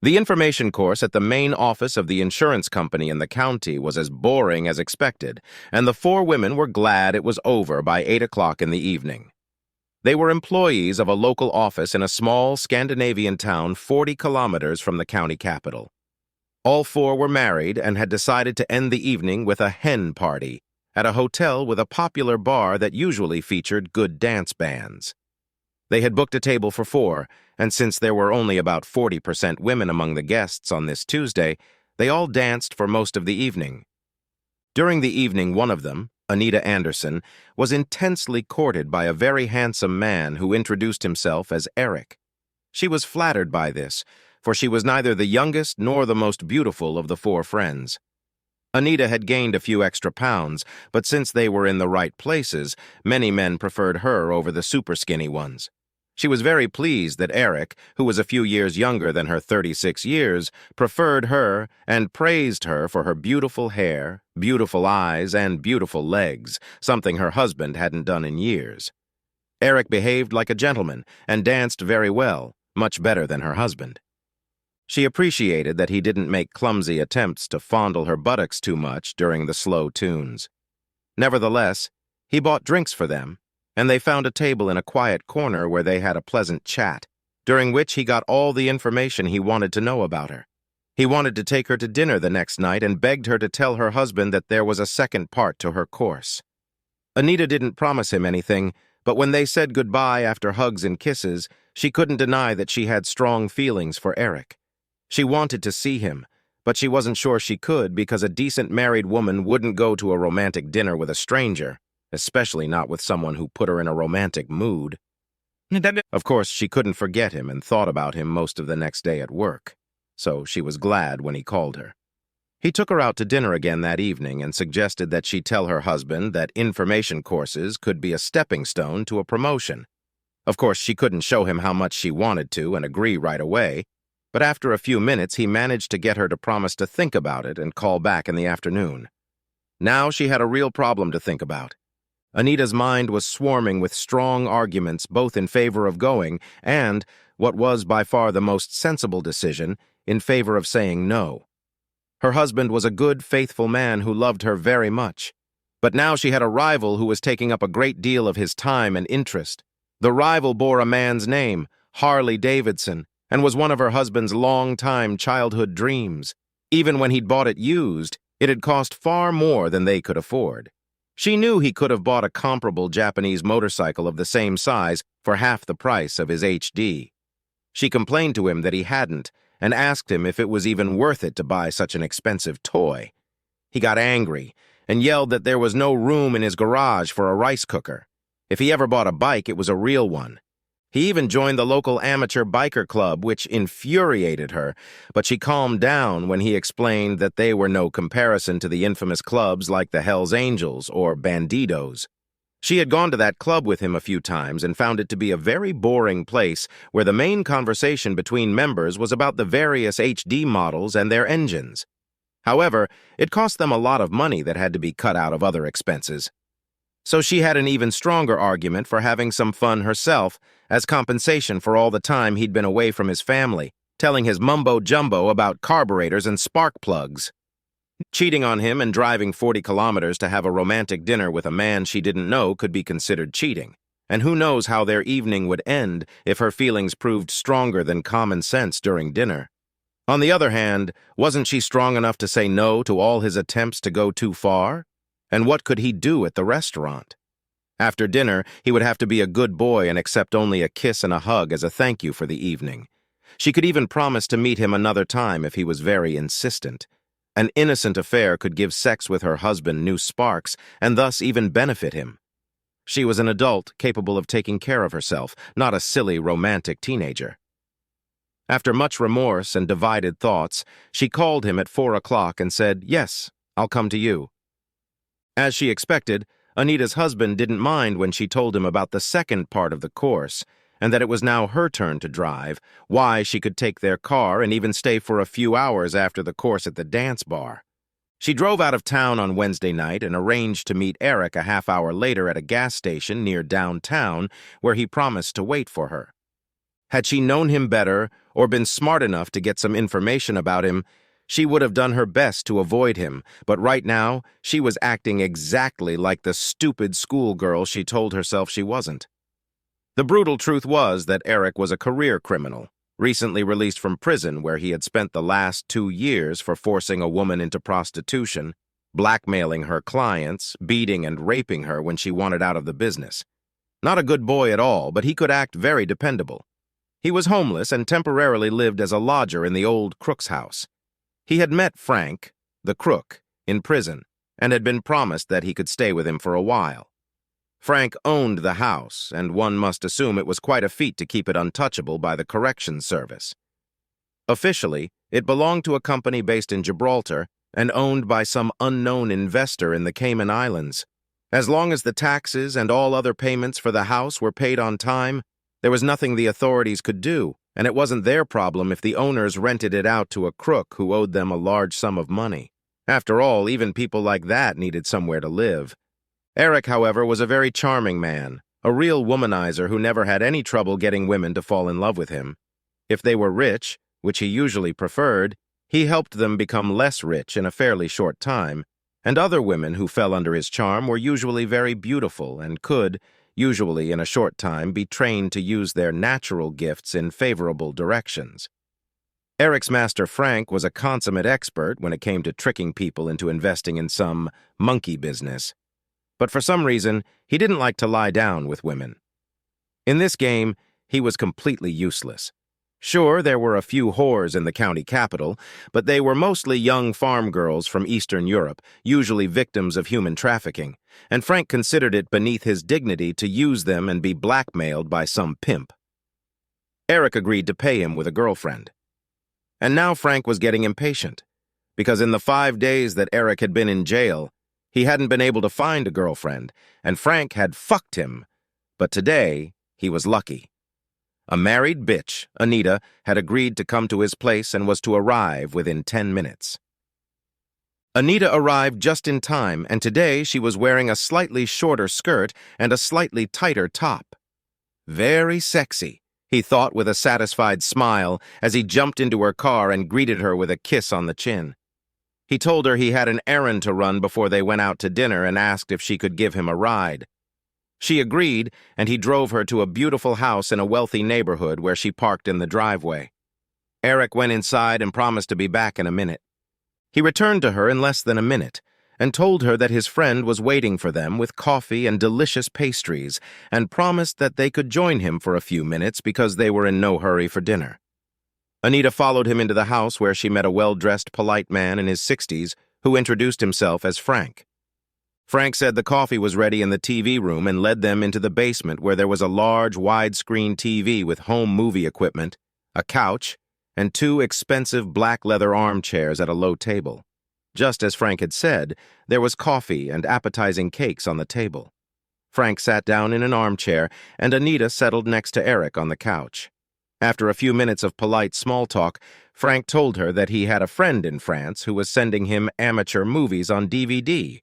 The information course at the main office of the insurance company in the county was as boring as expected, and the four women were glad it was over by 8 o'clock in the evening. They were employees of a local office in a small Scandinavian town 40 kilometers from the county capital. All four were married and had decided to end the evening with a hen party at a hotel with a popular bar that usually featured good dance bands. They had booked a table for four, and since there were only about 40% women among the guests on this Tuesday, they all danced for most of the evening. During the evening, one of them, Anita Anderson, was intensely courted by a very handsome man who introduced himself as Eric. She was flattered by this, for she was neither the youngest nor the most beautiful of the four friends. Anita had gained a few extra pounds, but since they were in the right places, many men preferred her over the super skinny ones. She was very pleased that Eric, who was a few years younger than her 36 years, preferred her and praised her for her beautiful hair, beautiful eyes, and beautiful legs, something her husband hadn't done in years. Eric behaved like a gentleman and danced very well, much better than her husband. She appreciated that he didn't make clumsy attempts to fondle her buttocks too much during the slow tunes. Nevertheless, he bought drinks for them, and they found a table in a quiet corner where they had a pleasant chat, during which he got all the information he wanted to know about her. He wanted to take her to dinner the next night and begged her to tell her husband that there was a second part to her course. Anita didn't promise him anything, but when they said goodbye after hugs and kisses, she couldn't deny that she had strong feelings for Eric. She wanted to see him, but she wasn't sure she could because a decent married woman wouldn't go to a romantic dinner with a stranger, especially not with someone who put her in a romantic mood. Of course, she couldn't forget him and thought about him most of the next day at work, so she was glad when he called her. He took her out to dinner again that evening and suggested that she tell her husband that information courses could be a stepping stone to a promotion. Of course, she couldn't show him how much she wanted to and agree right away, but after a few minutes he managed to get her to promise to think about it and call back in the afternoon. Now she had a real problem to think about. Anita's mind was swarming with strong arguments both in favor of going and, what was by far the most sensible decision, in favor of saying no. Her husband was a good, faithful man who loved her very much. But now she had a rival who was taking up a great deal of his time and interest. The rival bore a man's name, Harley Davidson, and was one of her husband's long-time childhood dreams. Even when he'd bought it used, it had cost far more than they could afford. She knew he could have bought a comparable Japanese motorcycle of the same size for half the price of his HD. She complained to him that he hadn't, and asked him if it was even worth it to buy such an expensive toy. He got angry and yelled that there was no room in his garage for a rice cooker. If he ever bought a bike, it was a real one. He even joined the local amateur biker club, which infuriated her, but she calmed down when he explained that they were no comparison to the infamous clubs like the Hells Angels or Bandidos. She had gone to that club with him a few times and found it to be a very boring place where the main conversation between members was about the various HD models and their engines. However, it cost them a lot of money that had to be cut out of other expenses. So she had an even stronger argument for having some fun herself as compensation for all the time he'd been away from his family, telling his mumbo-jumbo about carburetors and spark plugs. Cheating on him and driving 40 kilometers to have a romantic dinner with a man she didn't know could be considered cheating, and who knows how their evening would end if her feelings proved stronger than common sense during dinner. On the other hand, wasn't she strong enough to say no to all his attempts to go too far? And what could he do at the restaurant? After dinner, he would have to be a good boy and accept only a kiss and a hug as a thank you for the evening. She could even promise to meet him another time if he was very insistent. An innocent affair could give sex with her husband new sparks and thus even benefit him. She was an adult capable of taking care of herself, not a silly romantic teenager. After much remorse and divided thoughts, she called him at 4 o'clock and said, "Yes, I'll come to you." As she expected, Anita's husband didn't mind when she told him about the second part of the course, and that it was now her turn to drive, why she could take their car and even stay for a few hours after the course at the dance bar. She drove out of town on Wednesday night and arranged to meet Eric a half hour later at a gas station near downtown, where he promised to wait for her. Had she known him better, or been smart enough to get some information about him, she would have done her best to avoid him, but right now, she was acting exactly like the stupid schoolgirl she told herself she wasn't. The brutal truth was that Eric was a career criminal, recently released from prison where he had spent the last 2 years for forcing a woman into prostitution, blackmailing her clients, beating and raping her when she wanted out of the business. Not a good boy at all, but he could act very dependable. He was homeless and temporarily lived as a lodger in the old crook's house. He had met Frank, the crook, in prison, and had been promised that he could stay with him for a while. Frank owned the house, and one must assume it was quite a feat to keep it untouchable by the corrections service. Officially, it belonged to a company based in Gibraltar and owned by some unknown investor in the Cayman Islands. As long as the taxes and all other payments for the house were paid on time, there was nothing the authorities could do, and it wasn't their problem if the owners rented it out to a crook who owed them a large sum of money. After all, even people like that needed somewhere to live. Eric, however, was a very charming man, a real womanizer who never had any trouble getting women to fall in love with him. If they were rich, which he usually preferred, he helped them become less rich in a fairly short time, and other women who fell under his charm were usually very beautiful and could, usually in a short time, be trained to use their natural gifts in favorable directions. Eric's master Frank was a consummate expert when it came to tricking people into investing in some monkey business. But for some reason, he didn't like to lie down with women. In this game, he was completely useless. Sure, there were a few whores in the county capital, but they were mostly young farm girls from Eastern Europe, usually victims of human trafficking, and Frank considered it beneath his dignity to use them and be blackmailed by some pimp. Eric agreed to pay him with a girlfriend. And now Frank was getting impatient, because in the 5 days that Eric had been in jail, he hadn't been able to find a girlfriend, and Frank had fucked him. But today, he was lucky. A married bitch, Anita, had agreed to come to his place and was to arrive within 10 minutes. Anita arrived just in time, and today she was wearing a slightly shorter skirt and a slightly tighter top. Very sexy, he thought with a satisfied smile as he jumped into her car and greeted her with a kiss on the chin. He told her he had an errand to run before they went out to dinner and asked if she could give him a ride. She agreed, and he drove her to a beautiful house in a wealthy neighborhood where she parked in the driveway. Eric went inside and promised to be back in a minute. He returned to her in less than a minute and told her that his friend was waiting for them with coffee and delicious pastries and promised that they could join him for a few minutes because they were in no hurry for dinner. Anita followed him into the house where she met a well-dressed, polite man in his 60s who introduced himself as Frank. Frank said the coffee was ready in the TV room and led them into the basement where there was a large, widescreen TV with home movie equipment, a couch, and 2 expensive black leather armchairs at a low table. Just as Frank had said, there was coffee and appetizing cakes on the table. Frank sat down in an armchair, and Anita settled next to Eric on the couch. After a few minutes of polite small talk, Frank told her that he had a friend in France who was sending him amateur movies on DVD.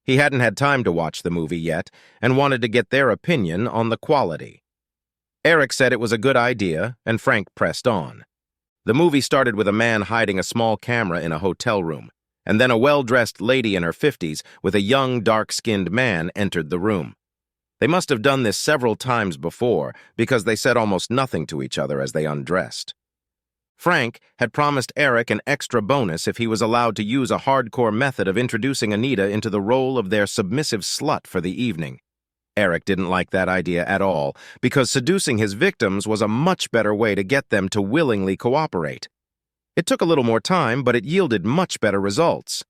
He hadn't had time to watch the movie yet and wanted to get their opinion on the quality. Eric said it was a good idea, and Frank pressed on. The movie started with a man hiding a small camera in a hotel room, and then a well-dressed lady in her 50s with a young, dark-skinned man entered the room. They must have done this several times before because they said almost nothing to each other as they undressed. Frank had promised Eric an extra bonus if he was allowed to use a hardcore method of introducing Anita into the role of their submissive slut for the evening. Eric didn't like that idea at all because seducing his victims was a much better way to get them to willingly cooperate. It took a little more time, but it yielded much better results.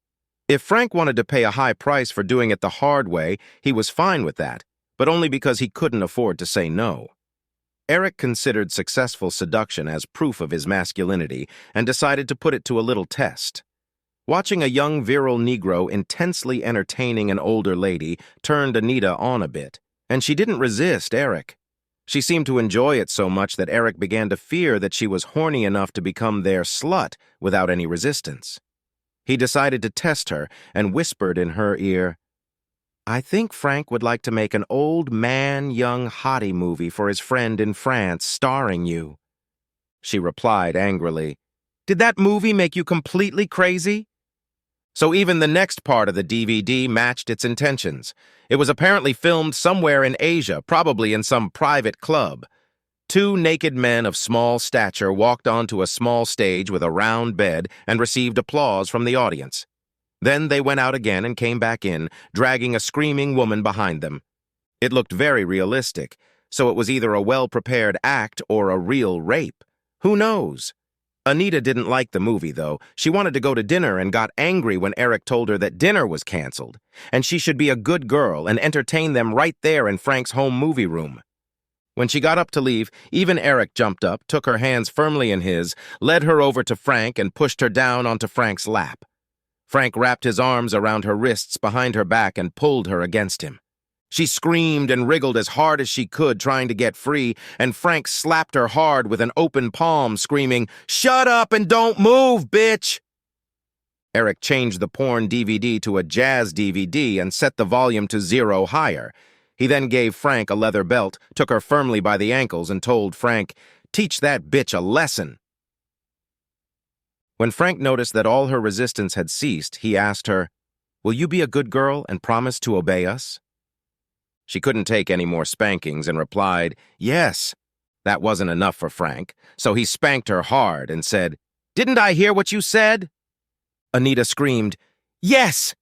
If Frank wanted to pay a high price for doing it the hard way, he was fine with that, but only because he couldn't afford to say no. Eric considered successful seduction as proof of his masculinity and decided to put it to a little test. Watching a young virile Negro intensely entertaining an older lady turned Anita on a bit, and she didn't resist Eric. She seemed to enjoy it so much that Eric began to fear that she was horny enough to become their slut without any resistance. He decided to test her and whispered in her ear, "I think Frank would like to make an old man, young hottie movie for his friend in France starring you." she replied angrily. Did that movie make you completely crazy? So even the next part of the DVD matched its intentions. It was apparently filmed somewhere in Asia, probably in some private club. Two naked men of small stature walked onto a small stage with a round bed and received applause from the audience. Then they went out again and came back in, dragging a screaming woman behind them. It looked very realistic, so it was either a well-prepared act or a real rape. Who knows? Anita didn't like the movie, though. She wanted to go to dinner and got angry when Eric told her that dinner was canceled, and she should be a good girl and entertain them right there in Frank's home movie room. When she got up to leave, even Eric jumped up, took her hands firmly in his, led her over to Frank, and pushed her down onto Frank's lap. Frank wrapped his arms around her wrists behind her back and pulled her against him. She screamed and wriggled as hard as she could, trying to get free, and Frank slapped her hard with an open palm, screaming, "Shut up and don't move, bitch!" Eric changed the porn DVD to a jazz DVD and set the volume to 0 higher. He then gave Frank a leather belt, took her firmly by the ankles, and told Frank, "Teach that bitch a lesson." When Frank noticed that all her resistance had ceased, he asked her, "Will you be a good girl and promise to obey us?" She couldn't take any more spankings and replied, "Yes." That wasn't enough for Frank, so he spanked her hard and said, "Didn't I hear what you said?" Anita screamed, "Yes!"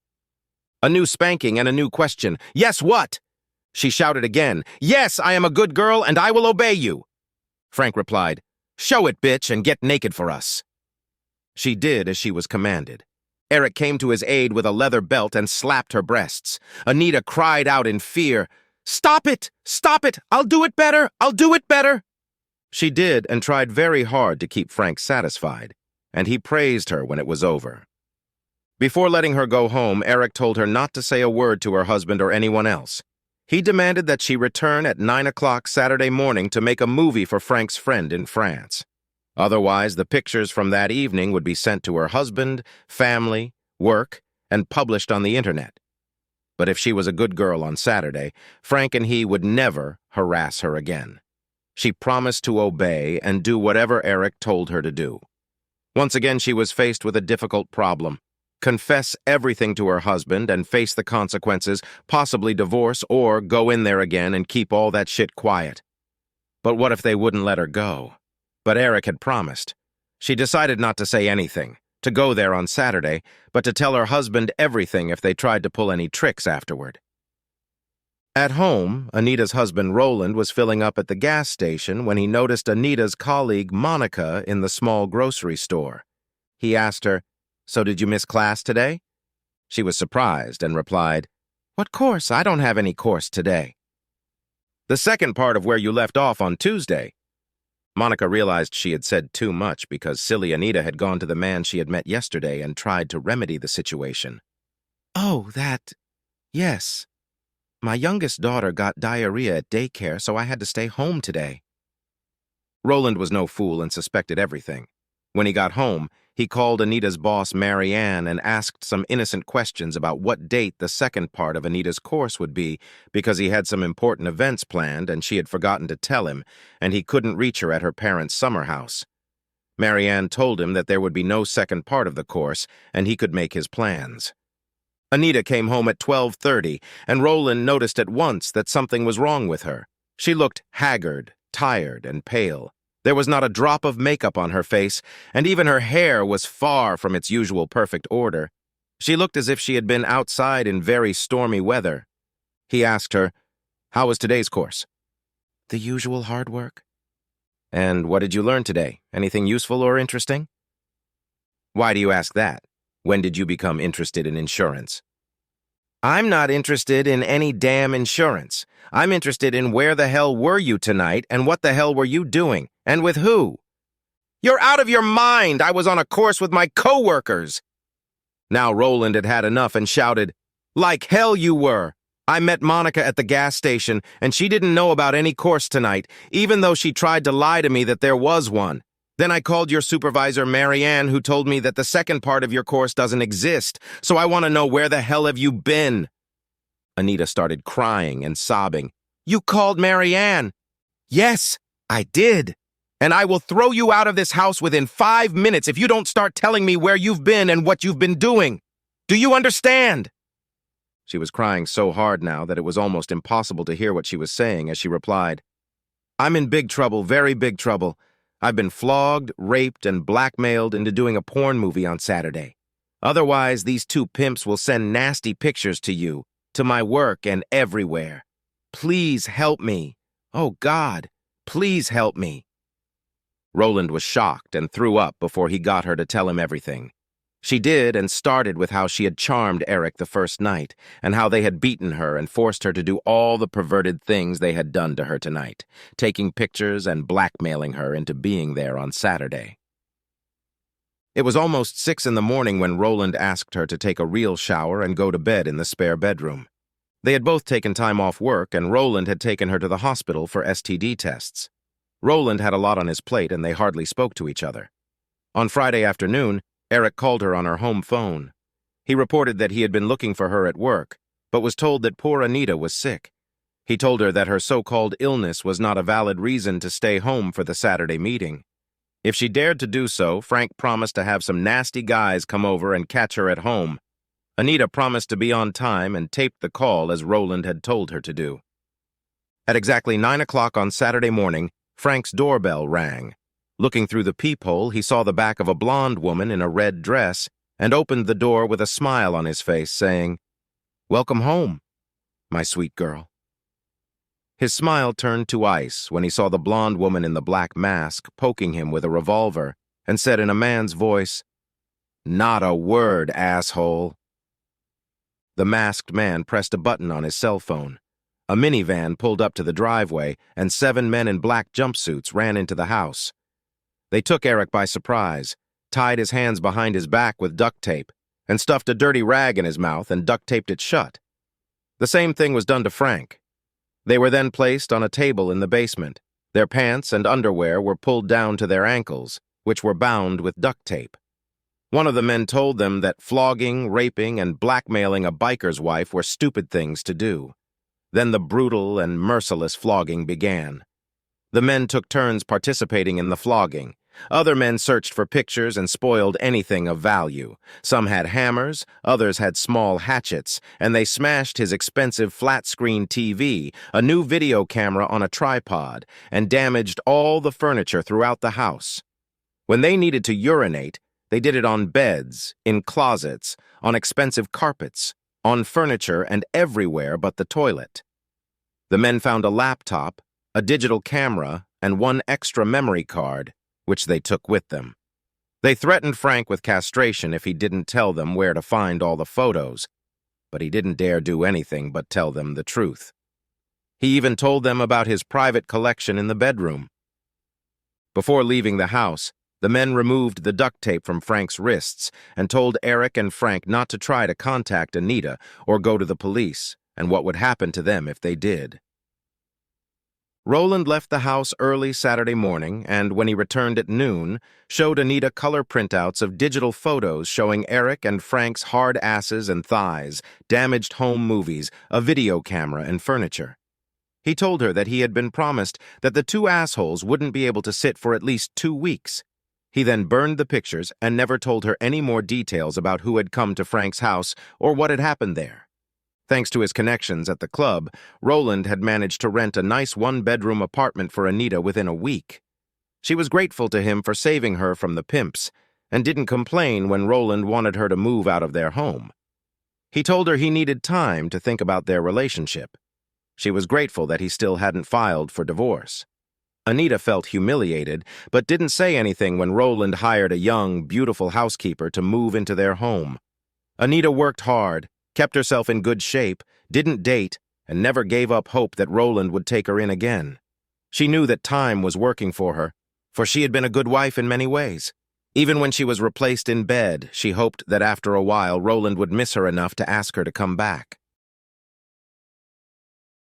A new spanking and a new question. "Yes, what?" She shouted again, "Yes, I am a good girl and I will obey you." Frank replied, "Show it, bitch, and get naked for us." She did as she was commanded. Eric came to his aid with a leather belt and slapped her breasts. Anita cried out in fear, "Stop it! Stop it! I'll do it better! I'll do it better!" She did and tried very hard to keep Frank satisfied, and he praised her when it was over. Before letting her go home, Eric told her not to say a word to her husband or anyone else. He demanded that she return at 9 o'clock Saturday morning to make a movie for Frank's friend in France. Otherwise, the pictures from that evening would be sent to her husband, family, work, and published on the internet. But if she was a good girl on Saturday, Frank and he would never harass her again. She promised to obey and do whatever Eric told her to do. Once again, she was faced with a difficult problem. Confess everything to her husband and face the consequences, possibly divorce, or go in there again and keep all that shit quiet. But what if they wouldn't let her go? But Eric had promised. She decided not to say anything, to go there on Saturday, but to tell her husband everything if they tried to pull any tricks afterward. At home, Anita's husband Roland was filling up at the gas station when he noticed Anita's colleague Monica in the small grocery store. He asked her, "So did you miss class today?" She was surprised and replied, "What course? I don't have any course today." "The second part of where you left off on Tuesday." Monica realized she had said too much because silly Anita had gone to the man she had met yesterday and tried to remedy the situation. "Oh, yes. My youngest daughter got diarrhea at daycare, so I had to stay home today." Roland was no fool and suspected everything. When he got home, he called Anita's boss, Marianne, and asked some innocent questions about what date the second part of Anita's course would be because he had some important events planned and she had forgotten to tell him, and he couldn't reach her at her parents' summer house. Marianne told him that there would be no second part of the course, and he could make his plans. Anita came home at 12:30, and Roland noticed at once that something was wrong with her. She looked haggard, tired, and pale. There was not a drop of makeup on her face, and even her hair was far from its usual perfect order. She looked as if she had been outside in very stormy weather. He asked her, "How was today's course?" "The usual hard work." "And what did you learn today? Anything useful or interesting?" "Why do you ask that? When did you become interested in insurance?" "I'm not interested in any damn insurance. I'm interested in where the hell were you tonight and what the hell were you doing, and with who?" "You're out of your mind! I was on a course with my coworkers!" Now Roland had had enough and shouted, "Like hell you were! I met Monica at the gas station, and she didn't know about any course tonight, even though she tried to lie to me that there was one. Then I called your supervisor, Marianne, who told me that the second part of your course doesn't exist, so I want to know where the hell have you been?" Anita started crying and sobbing. "You called Marianne?" "Yes, I did." And I will throw you out of this house within 5 minutes if you don't start telling me where you've been and what you've been doing. Do you understand?" She was crying so hard now that it was almost impossible to hear what she was saying as she replied, "I'm in big trouble, very big trouble. I've been flogged, raped, and blackmailed into doing a porn movie on Saturday. Otherwise, these two pimps will send nasty pictures to you, to my work, and everywhere. Please help me. Oh, God, please help me." Roland was shocked and threw up before he got her to tell him everything. She did, and started with how she had charmed Eric the first night, and how they had beaten her and forced her to do all the perverted things they had done to her tonight, taking pictures and blackmailing her into being there on Saturday. It was almost 6 in the morning when Roland asked her to take a real shower and go to bed in the spare bedroom. They had both taken time off work, and Roland had taken her to the hospital for STD tests. Roland had a lot on his plate, and they hardly spoke to each other. On Friday afternoon, Eric called her on her home phone. He reported that he had been looking for her at work, but was told that poor Anita was sick. He told her that her so-called illness was not a valid reason to stay home for the Saturday meeting. If she dared to do so, Frank promised to have some nasty guys come over and catch her at home. Anita promised to be on time and taped the call as Roland had told her to do. At exactly 9 o'clock on Saturday morning, Frank's doorbell rang. Looking through the peephole, he saw the back of a blonde woman in a red dress and opened the door with a smile on his face, saying, "Welcome home, my sweet girl." His smile turned to ice when he saw the blonde woman in the black mask poking him with a revolver and said in a man's voice, "Not a word, asshole." The masked man pressed a button on his cell phone. A minivan pulled up to the driveway, and 7 men in black jumpsuits ran into the house. They took Eric by surprise, tied his hands behind his back with duct tape, and stuffed a dirty rag in his mouth and duct taped it shut. The same thing was done to Frank. They were then placed on a table in the basement. Their pants and underwear were pulled down to their ankles, which were bound with duct tape. One of the men told them that flogging, raping, and blackmailing a biker's wife were stupid things to do. Then the brutal and merciless flogging began. The men took turns participating in the flogging. Other men searched for pictures and spoiled anything of value. Some had hammers, others had small hatchets, and they smashed his expensive flat-screen TV, a new video camera on a tripod, and damaged all the furniture throughout the house. When they needed to urinate, they did it on beds, in closets, on expensive carpets, on furniture, and everywhere but the toilet. The men found a laptop, a digital camera, and 1 extra memory card, which they took with them. They threatened Frank with castration if he didn't tell them where to find all the photos, but he didn't dare do anything but tell them the truth. He even told them about his private collection in the bedroom. Before leaving the house, the men removed the duct tape from Frank's wrists and told Eric and Frank not to try to contact Anita or go to the police, and what would happen to them if they did. Roland left the house early Saturday morning and, when he returned at noon, showed Anita color printouts of digital photos showing Eric and Frank's hard asses and thighs, damaged home movies, a video camera, and furniture. He told her that he had been promised that the 2 assholes wouldn't be able to sit for at least 2 weeks. He then burned the pictures and never told her any more details about who had come to Frank's house or what had happened there. Thanks to his connections at the club, Roland had managed to rent a nice 1-bedroom apartment for Anita within a week. She was grateful to him for saving her from the pimps, and didn't complain when Roland wanted her to move out of their home. He told her he needed time to think about their relationship. She was grateful that he still hadn't filed for divorce. Anita felt humiliated, but didn't say anything when Roland hired a young, beautiful housekeeper to move into their home. Anita worked hard, kept herself in good shape, didn't date, and never gave up hope that Roland would take her in again. She knew that time was working for her, for she had been a good wife in many ways. Even when she was replaced in bed, she hoped that after a while Roland would miss her enough to ask her to come back.